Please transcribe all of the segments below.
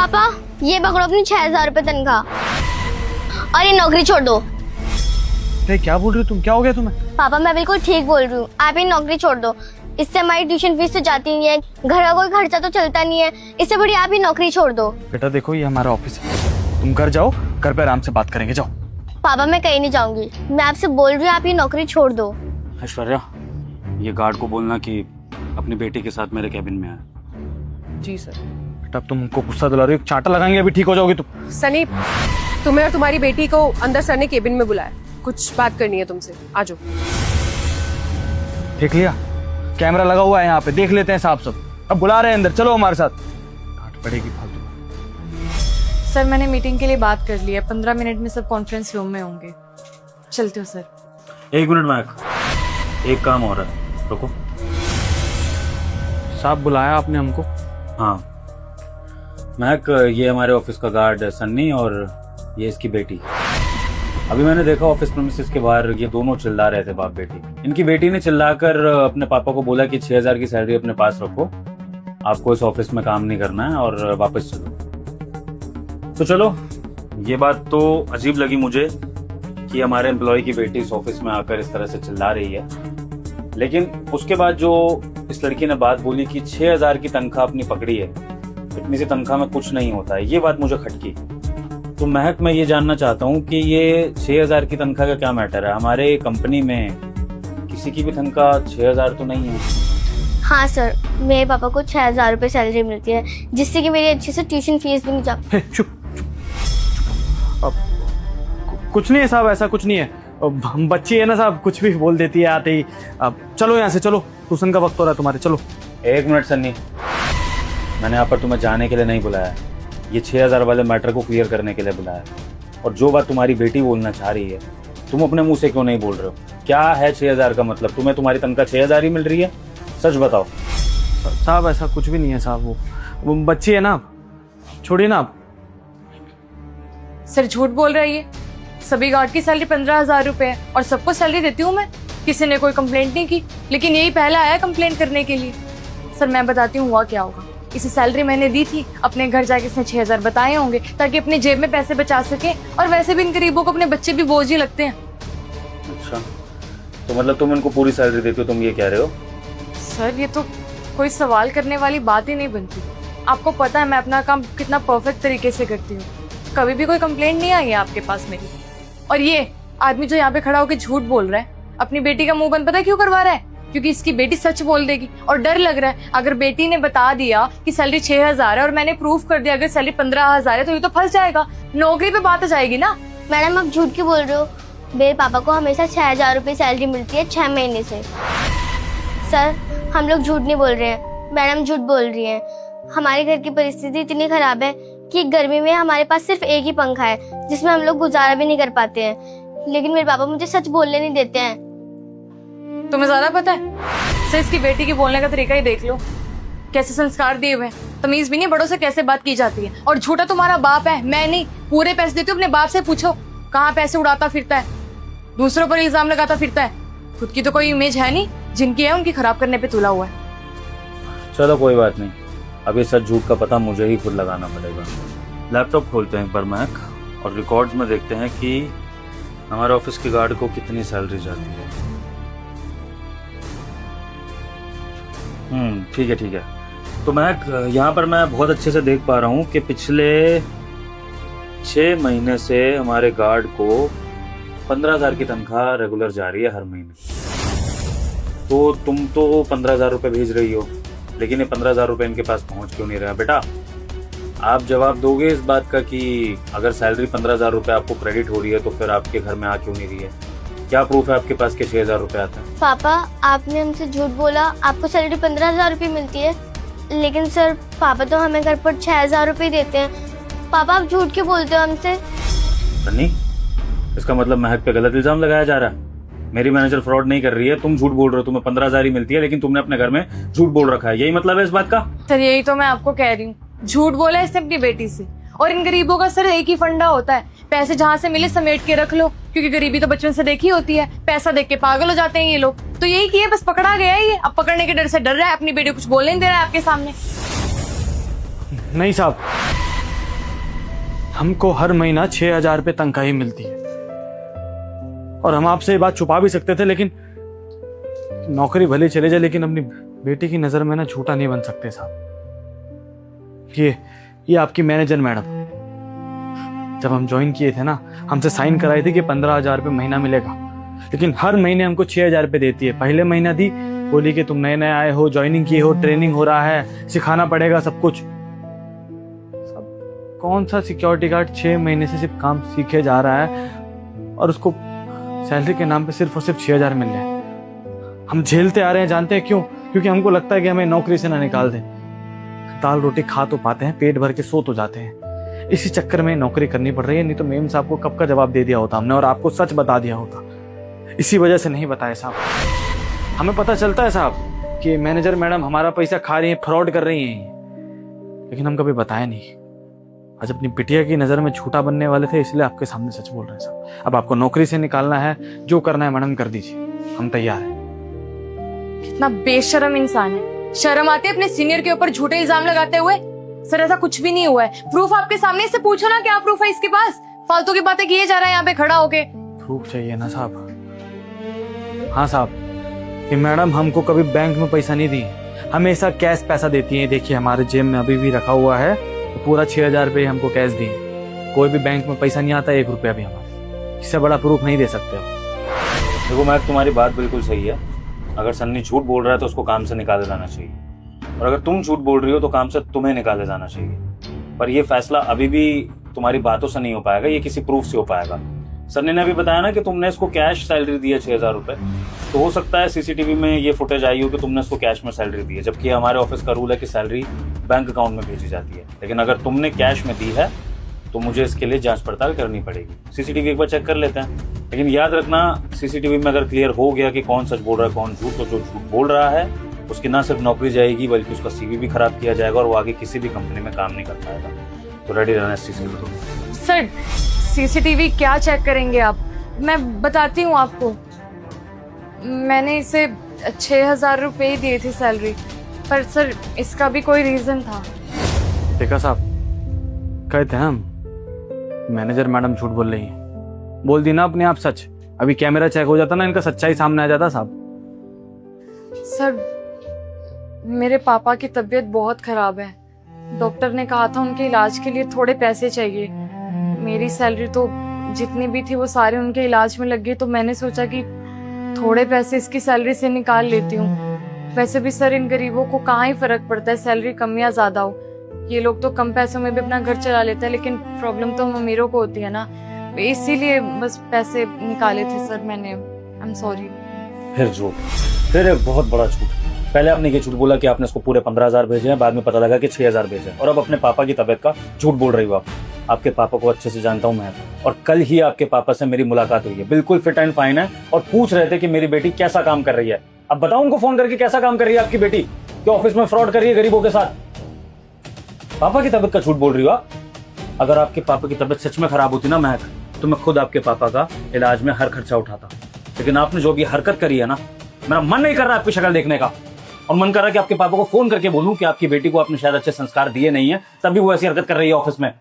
पापा ये पकड़ो अपनी 6,000 रुपए तनख्वाह और ये नौकरी छोड़ दो। अरे क्या बोल रही हो तुम, क्या हो गया तुम्हें? पापा मैं बिल्कुल ठीक बोल रही हूँ, आप ये नौकरी छोड़ दो। इससे हमारी ट्यूशन फीस तो जाती नहीं है, घर का कोई खर्चा तो चलता नहीं है, इससे बड़ी आप ये नौकरी छोड़ दो। बेटा देखो ये हमारा ऑफिस है, तुम घर जाओ, घर पे आराम से बात करेंगे, जाओ। पापा मैं कहीं नहीं जाऊंगी, मैं आपसे बोल रही हूँ आप ये नौकरी छोड़ दो। ऐश्वर्या, ये गार्ड को बोलना कि अपनी बेटी के साथ मेरे कैबिन में आए। जी सर। बेटा अब तुम हमको गुस्सा दिला रही हो, चांटा लगाएंगे अभी ठीक हो जाओगी तुम। सनी, तुम्हें और तुम्हारी बेटी को अंदर सर ने केबिन में बुलाया, कुछ बात करनी है तुमसे, आ जाओ। देख लिया, कैमरा लगा हुआ है यहाँ पे, देख लेते हैं साफ सब। अब बुला रहे हैं अंदर, चलो हमारे साथ। डांट पड़ेगी फालतू। सर मैंने मीटिंग के लिए बात कर ली है, 15 मिनट में सब कॉन्फ्रेंस रूम में होंगे। चलते हो सर? 1 मिनट महक, एक काम हो रहा है, रुको। साहब बुलाया आपने हमको? हाँ महक, ये हमारे ऑफिस का गार्ड है सन्नी, और ये इसकी बेटी। अभी मैंने देखा ऑफिस प्रीमिसेस के बाहर ये दोनों चिल्ला रहे थे, बाप बेटी। इनकी बेटी ने चिल्लाकर अपने पापा को बोला कि 6,000 की सैलरी अपने पास रखो, आपको इस ऑफिस में काम नहीं करना है और वापस चलो। तो चलो, ये बात तो अजीब लगी मुझे कि हमारे एम्प्लॉय की बेटी इस ऑफिस में आकर इस तरह से चिल्ला रही है, लेकिन उसके बाद जो इस लड़की ने बात बोली कि 6,000 की तनख्वाह अपनी पकड़ी है, इतनी सी तनख्वाह में कुछ नहीं होता है, ये बात मुझे खटकी। तो महक, मैं ये जानना चाहता हूँ कि ये 6,000 की तनख्वाह का क्या मैटर है? हमारे कंपनी में किसी की भी तनख्वाह 6,000 तो नहीं है। हाँ सर, मेरे पापा को 6,000 रुपए सैलरी मिलती है, जिससे कि मेरी अच्छे से ट्यूशन फीस भी नहीं जा। चुप। अब कुछ नहीं है साहब, ऐसा कुछ नहीं है। हम बच्ची है ना साहब, कुछ भी बोल देती है आते ही। अब चलो यहाँ से, चलो, ट्यूशन का वक्त हो रहा है तुम्हारे, चलो। 1 मिनट सन्नी, मैंने यहाँ पर तुम्हें जाने के लिए नहीं बुलाया, ये 6,000 वाले मैटर को क्लियर करने के लिए बुलाया। और जो बात तुम्हारी बेटी बोलना चाह रही है, तुम अपने मुंह से क्यों नहीं बोल रहे हो? क्या है 6,000 का मतलब? तुम्हें तुम्हारी तनख्वाह 6,000 ही मिल रही है? सच बताओ। साहब ऐसा कुछ भी नहीं है साहब, वो बच्ची है ना, छोड़िए ना आप। सर झूठ बोल रही है, सभी गार्ड की सैलरी 15,000 रुपए है और सबको सैलरी देती हूँ मैं, किसी ने कोई कंप्लेंट नहीं की, लेकिन यही पहला आया कंप्लेंट करने के लिए। सर मैं बताती हूँ हुआ क्या होगा। इसे सैलरी मैंने दी थी, अपने घर जाके इसने 6,000 बताए होंगे ताकि अपनी जेब में पैसे बचा सके, और वैसे भी इन गरीबों को अपने बच्चे भी बोझ ही लगते हैं। अच्छा, तो मतलब तुम इनको पूरी सैलरी देती हो, तुम ये कह रहे हो? सर ये तो कोई सवाल करने वाली बात ही नहीं बनती। आपको पता है मैं अपना काम कितना परफेक्ट तरीके से करती हूँ, कभी भी कोई कंप्लेंट नहीं आई है आपके पास मेरी। और ये आदमी जो यहाँ पे खड़ा होकर झूठ बोल रहा है, अपनी बेटी का मुंह बंद पता है क्यों करवा रहा है? क्योंकि इसकी बेटी सच बोल देगी, और डर लग रहा है अगर बेटी ने बता दिया कि सैलरी 6,000 है और मैंने प्रूफ कर दिया अगर सैलरी 15,000 है, तो ये तो फंस जाएगा, नौकरी पे बात आ जाएगी ना। मैडम आप झूठ क्यों बोल रहे हो? मेरे पापा को हमेशा 6,000 रुपए सैलरी मिलती है 6 महीने से। सर हम लोग झूठ नहीं बोल रहे हैं, मैडम झूठ बोल रही है। हमारे घर की परिस्थिति इतनी खराब है कि गर्मी में हमारे पास सिर्फ एक ही पंखा है, जिसमें हम लोग गुजारा भी नहीं कर पाते हैं, लेकिन मेरे पापा मुझे सच बोलने नहीं देते हैं। तुम्हें ज्यादा पता है? सर इसकी बेटी की बोलने का तरीका ही देख लो, कैसे संस्कार दिए हुए, तमीज भी नहीं, बड़ों से कैसे बात की जाती है। और झूठा तुम्हारा बाप है, मैं नहीं। पूरे पैसे देती हूँ, अपने बाप से पूछो कहाँ पैसे उड़ाता फिरता है, दूसरों पर इल्जाम लगाता फिरता है, खुद की तो कोई इमेज है नहीं, जिनकी है उनकी खराब करने पे तुला हुआ है। चलो कोई बात नहीं, अब ये सच झूठ का पता मुझे ही खुद लगाना पड़ेगा। लैपटॉप खोलते हैं एक बार महक, और रिकॉर्ड्स में देखते हैं कि हमारे ऑफिस के गार्ड को कितनी सैलरी जाती है। ठीक है ठीक है। तो महक, यहाँ पर मैं बहुत अच्छे से देख पा रहा हूँ कि पिछले 6 महीने से हमारे गार्ड को 15,000 की तनख्वाह रेगुलर जा रही है हर महीने। तो तुम तो 15,000 रुपये भेज रही हो, लेकिन ये 15,000 रुपये इनके पास पहुँच क्यों नहीं रहा? बेटा आप जवाब दोगे इस बात का कि अगर सैलरी 15,000 रुपये आपको क्रेडिट हो रही है तो फिर आपके घर में आ क्यों नहीं रही है? क्या प्रूफ है आपके पास कि 6,000 रुपये आता है? पापा आपने हमसे झूठ बोला, आपको सैलरी 15,000 रुपये मिलती है, लेकिन सर पापा तो हमें घर पर 6,000 रुपये देते हैं। पापा आप झूठ क्यों बोलते हो हमसे? सन्नी, इसका मतलब महक पे गलत इल्जाम लगाया जा रहा है। मेरी मैनेजर फ्रॉड नहीं कर रही है, तुम झूठ बोल रहे हो। तुम्हें 15,000 ही मिलती है, लेकिन तुमने अपने घर में झूठ बोल रखा है, यही मतलब है इस बात का? सर यही तो मैं आपको कह रही हूँ, झूठ बोला है इसने अपनी बेटी से। और इन गरीबों का सर एक ही फंडा होता है, पैसे जहाँ से मिले समेट के रख लो, क्योंकि गरीबी तो बचपन से देखी होती है, पैसा देख के पागल हो जाते हैं ये लोग। तो यही किया, बस पकड़ा गया है ये, अब पकड़ने के डर से डर रहा है, अपनी बेटी को कुछ बोलने नहीं दे रहा है आपके सामने। नहीं साहब, हमको हर महीना 6,000 रुपये तनख्वाही मिलती है, और हम आपसे ये बात छुपा भी सकते थे, लेकिन नौकरी भले चले जाए लेकिन अपनी बेटी की नजर में ना झूठा नहीं बन सकते साहब। ये आपकी मैनेजर मैडम, जब हम ज्वाइन किए थे ना, हमसे साइन कराई थी कि 15,000 रुपये महीना मिलेगा, लेकिन हर महीने हमको 6,000 रुपये देती है। पहले महीना दी, बोली कि तुम नए नए आए हो, ज्वाइनिंग किए हो, ट्रेनिंग हो रहा है, सिखाना पड़ेगा सब कुछ। सब कौन सा सिक्योरिटी गार्ड 6 महीने से सिर्फ काम सीखे जा रहा है और उसको सैलरी के नाम पे सिर्फ और सिर्फ 6,000 मिल रहे हैं। हम झेलते आ रहे हैं, जानते हैं क्यों? क्योंकि हमको लगता है कि हमें नौकरी से ना निकाल दें। दाल रोटी खा तो पाते हैं, पेट भर के सो तो जाते हैं, इसी चक्कर में नौकरी करनी पड़ रही है। नहीं तो मेम साहब को कब का जवाब दे दिया होता हमने, और आपको सच बता दिया होता। इसी वजह से नहीं बताया साहब। हमें पता चलता है साहब कि मैनेजर मैडम हमारा पैसा खा रही है, फ्रॉड कर रही हैं, लेकिन हम कभी बताया नहीं। आज अपनी बिटिया की नजर में झूठा बनने वाले थे, इसलिए आपके सामने सच बोल रहे हैं साहब। अब आपको नौकरी से निकालना है, जो करना है मैडम कर दीजिए, हम तैयार हैं। कितना बेशरम इंसान है। शर्म आती है अपने सीनियर के ऊपर झूठे इल्जाम लगाते हुए? सर ऐसा कुछ भी नहीं हुआ है, प्रूफ आपके सामने, इससे पूछो ना क्या प्रूफ है इसके पास। फालतू की बातें किए जा रहा है यहाँ पे खड़ा होके। प्रूफ चाहिए ना साहब? हाँ साहब, कि मैडम हमको कभी बैंक में पैसा नहीं दी, हमेशा कैश पैसा देती हैं। देखिए हमारे जेब में अभी भी रखा हुआ है, तो पूरा 6,000 रुपये हमको कैश दिए। कोई भी बैंक में पैसा नहीं आता, 1 रुपया भी हमारे। इससे बड़ा प्रूफ नहीं दे सकते हो। देखो महक, तुम्हारी बात बिल्कुल सही है। अगर सन्नी झूठ बोल रहा है तो उसको काम से निकाले जाना चाहिए, और अगर तुम झूठ बोल रही हो तो काम से तुम्हें निकाले जाना चाहिए। पर यह फैसला अभी भी तुम्हारी बातों से नहीं हो पाएगा, ये किसी प्रूफ से हो पाएगा। सन्नी ने अभी बताया ना कि तुमने इसको कैश सैलरी दी है 6,000 रुपये, तो हो सकता है सीसीटीवी में ये फुटेज आई हो कि तुमने इसको कैश में सैलरी दी है, जबकि हमारे ऑफिस का रूल है कि सैलरी बैंक अकाउंट में भेजी जाती है। लेकिन अगर तुमने कैश में दी है तो मुझे इसके लिए जांच पड़ताल करनी पड़ेगी। सीसीटीवी एक बार चेक कर लेते हैं, लेकिन याद रखना सीसीटीवी में अगर क्लियर हो गया कि कौन सच बोल रहा है कौन झूठ, तो जो झूठ बोल रहा है उसकी ना सिर्फ नौकरी जाएगी बल्कि उसका सीवी भी खराब किया जाएगा और वो आगे किसी भी कंपनी में काम नहीं कर पाएगा। तो रेडी रहना सीसीटीवी। सर सीसीटीवी क्या चेक करेंगे आप? मैं बताती हूँ आपको। मैंने इसे 6,000 रुपये ही दिए थे सैलरी, पर सर इसका भी कोई रीजन था। देखा साहब, कहते हैं हम मैनेजर मैडम झूठ बोल रही हैं। बोल दी ना अपने आप सच, अभी कैमरा चेक हो जाता ना, इनका सच्चाई सामने आ जाता साहब। सर मेरे पापा की तबीयत बहुत खराब है, डॉक्टर ने कहा था उनके इलाज के लिए थोड़े पैसे चाहिए। मेरी सैलरी तो जितनी भी थी वो सारे उनके इलाज में लग गई, तो मैंने सोचा कि थोड़े पैसे इसकी सैलरी से निकाल लेती हूँ। वैसे भी सर इन गरीबों को कहाँ ही फर्क पड़ता है सैलरी कम या ज्यादा हो, ये लोग तो कम पैसों में भी अपना घर चला लेते हैं, लेकिन प्रॉब्लम तो हम अमीरों को होती है ना, इसीलिए बस पैसे निकाले थे सर मैंने। I am sorry. फिर झूठ, फिर एक बहुत बड़ा झूठ। पहले आपने ये झूठ बोला कि आपने इसको पूरे 15,000 भेजे हैं, बाद में पता लगा कि 6,000 भेजे हैं, और अब अपने पापा की तबीयत का झूठ बोल रही हो आप। आपके पापा को अच्छे से जानता हूं मैं, और कल ही आपके पापा से मेरी मुलाकात हुई है, बिल्कुल फिट एंड फाइन है, और पूछ रहे थे कि मेरी बेटी कैसा काम कर रही है। अब बताओ उनको फोन करके कैसा काम कर रही है आपकी बेटी, कि ऑफिस में फ्रॉड कर रही है गरीबों के साथ। पापा की तबीयत का झूठ बोल रही हो आप। अगर आपके पापा की तबीयत सच में खराब होती ना महक, तो मैं खुद आपके पापा का इलाज में हर खर्चा उठाता। लेकिन आपने जो भी हरकत करी है ना, मेरा मन नहीं कर रहा आपकी शक्ल देखने का, और मन कर रहा है कि आपके पापा को फोन करके बोलूं कि आपकी बेटी को आपने शायद अच्छे संस्कार दिए नहीं है, तभी वो ऐसी हरकत कर रही है ऑफिस में।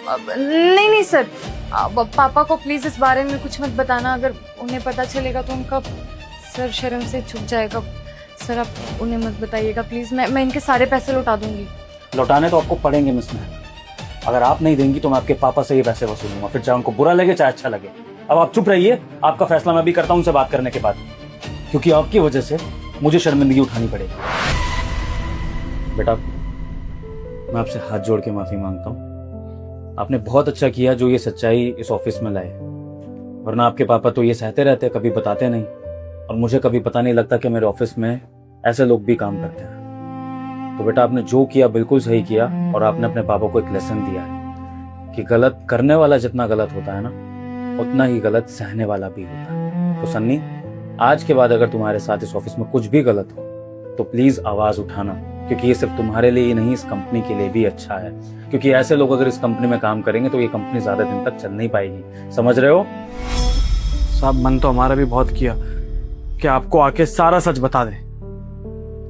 नहीं सर, पापा को प्लीज इस बारे में कुछ मत बताना। अगर उन्हें पता चलेगा तो उनका सर शर्म से झुक जाएगा। सर आप उन्हें मत बताइएगा प्लीज। मैं इनके सारे पैसे लौटा दूंगी। लौटाने तो आपको पड़ेंगे मिस महक, अगर आप नहीं देंगी तो मैं आपके पापा से ये पैसे वसूलूंगा, फिर चाहे उनको बुरा लगे चाहे अच्छा लगे। अब आप चुप रहिए, आपका फैसला मैं भी करता हूं उनसे बात करने के बाद, क्योंकि आपकी वजह से मुझे शर्मिंदगी उठानी पड़ेगी। बेटा मैं आपसे हाथ जोड़ के माफी मांगता हूँ, आपने बहुत अच्छा किया जो ये सच्चाई इस ऑफिस में लाए, वरना आपके पापा तो ये सहते रहते, कभी बताते नहीं, और मुझे कभी पता नहीं लगता कि मेरे ऑफिस में ऐसे लोग भी काम करते हैं। तो बेटा आपने जो किया बिल्कुल सही किया, और आपने अपने पापा को एक लेसन दिया है कि गलत करने वाला जितना गलत होता है ना, उतना ही गलत सहने वाला भी होता है। तो सन्नी, आज के बाद अगर तुम्हारे साथ इस ऑफिस में कुछ भी गलत हो तो प्लीज आवाज उठाना, क्योंकि ये सिर्फ तुम्हारे लिए ही नहीं, इस कंपनी के लिए भी अच्छा है। क्योंकि ऐसे लोग अगर इस कंपनी में काम करेंगे तो ये कंपनी ज्यादा दिन तक चल नहीं पाएगी, समझ रहे हो? साहब मन तो हमारा भी बहुत किया कि आपको आके सारा सच बता दे,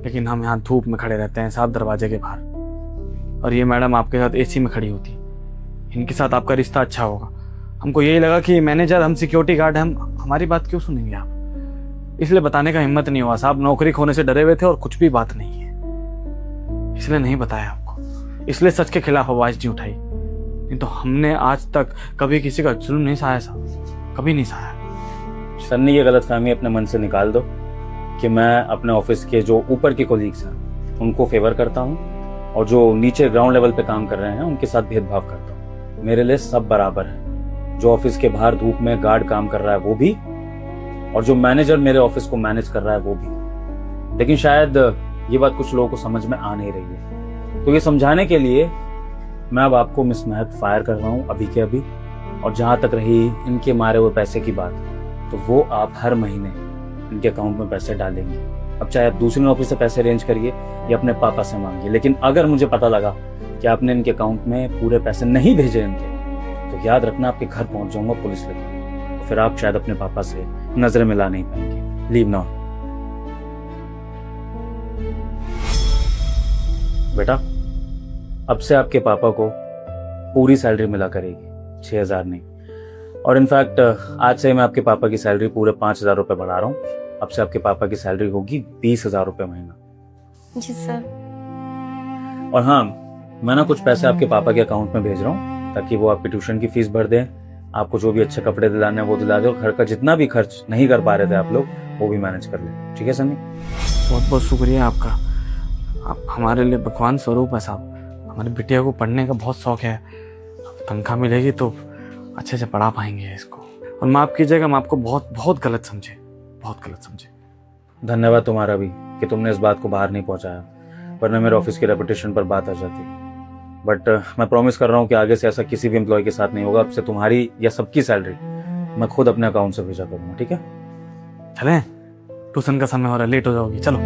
लेकिन हम यहाँ धूप में खड़े रहते हैं साहब दरवाजे के बाहर, और ये मैडम आपके साथ एसी में खड़ी होती, इनके साथ आपका रिश्ता अच्छा होगा। हमको यही लगा कि मैनेजर, हम सिक्योरिटी गार्ड हैं, हम हमारी बात क्यों सुनेंगे आप, इसलिए बताने का हिम्मत नहीं हुआ साहब। नौकरी खोने से डरे हुए थे और कुछ भी बात नहीं है, इसलिए नहीं बताया आपको, इसलिए सच के खिलाफ आवाज नहीं उठाई। नहीं तो हमने आज तक कभी किसी का जुल्म नहीं सहाया साहब, कभी नहीं सहाया। सन्नी, ये गलतफहमी अपने मन से निकाल दो कि मैं अपने ऑफिस के जो ऊपर के कोलीग्स हैं उनको फेवर करता हूँ और जो नीचे ग्राउंड लेवल पे काम कर रहे हैं उनके साथ भेदभाव करता हूँ। मेरे लिए सब बराबर है। जो ऑफिस के बाहर धूप में गार्ड काम कर रहा है वो भी, और जो मैनेजर मेरे ऑफिस को मैनेज कर रहा है वो भी। लेकिन शायद ये बात कुछ लोगों को समझ में आ नहीं रही है, तो ये समझाने के लिए मैं अब आपको मिस महक फायर कर रहा हूँ अभी के अभी। और जहां तक रही इनके मारे हुए पैसे की बात, तो वो आप हर महीने इनके अकाउंट में पैसे डालेंगे। अब चाहे आप दूसरी नौकरी से पैसे अरेंज करिए या अपने पापा से मांगिए, लेकिन अगर मुझे पता लगा कि आपने इनके अकाउंट में पूरे पैसे नहीं भेजे इनके, तो याद रखना आपके घर पहुंच जाऊंगा पुलिस लेकर। तो फिर आप शायद अपने पापा से नजरें मिला नहीं पाएंगे। Leave now. बेटा, अब से आपके पापा को पूरी सैलरी मिला करेगी, 6,000 नहीं। और इनफैक्ट आज से मैं आपके पापा की सैलरी पूरे 5,000 रुपए बढ़ा रहा हूँ। अब से आपके पापा की सैलरी होगी 20,000 रुपए महीना। जी सर। और हाँ, मैं ना कुछ पैसे आपके पापा के अकाउंट में भेज रहा हूँ ताकि वो आपकी ट्यूशन की फीस भर दें, आपको जो भी अच्छे कपड़े दिलाने हैं वो दिला दे, और घर का जितना भी खर्च नहीं कर पा रहे थे आप लोग वो भी मैनेज कर ले। ठीक है सन्नी? बहुत बहुत शुक्रिया आपका, आप हमारे लिए भगवान स्वरूप है साहब। हमारी बिटिया को पढ़ने का बहुत शौक है, तनख्वाह मिलेगी तो अच्छे से पढ़ा पाएंगे इसको। और माफ़ कीजिएगा, हम आपको बहुत बहुत गलत समझे, बहुत गलत समझे। धन्यवाद तुम्हारा भी कि तुमने इस बात को बाहर नहीं पहुंचाया, वरना मेरे ऑफिस की रेपुटेशन पर बात आ जाती। बट मैं प्रॉमिस कर रहा हूँ कि आगे से ऐसा किसी भी एम्प्लॉय के साथ नहीं होगा। अब से तुम्हारी या सबकी सैलरी मैं खुद अपने अकाउंट से भेजा करूँगा। ठीक है? चलें, ट्यूशन का समय हो रहा है, लेट हो जाओगी, चलो।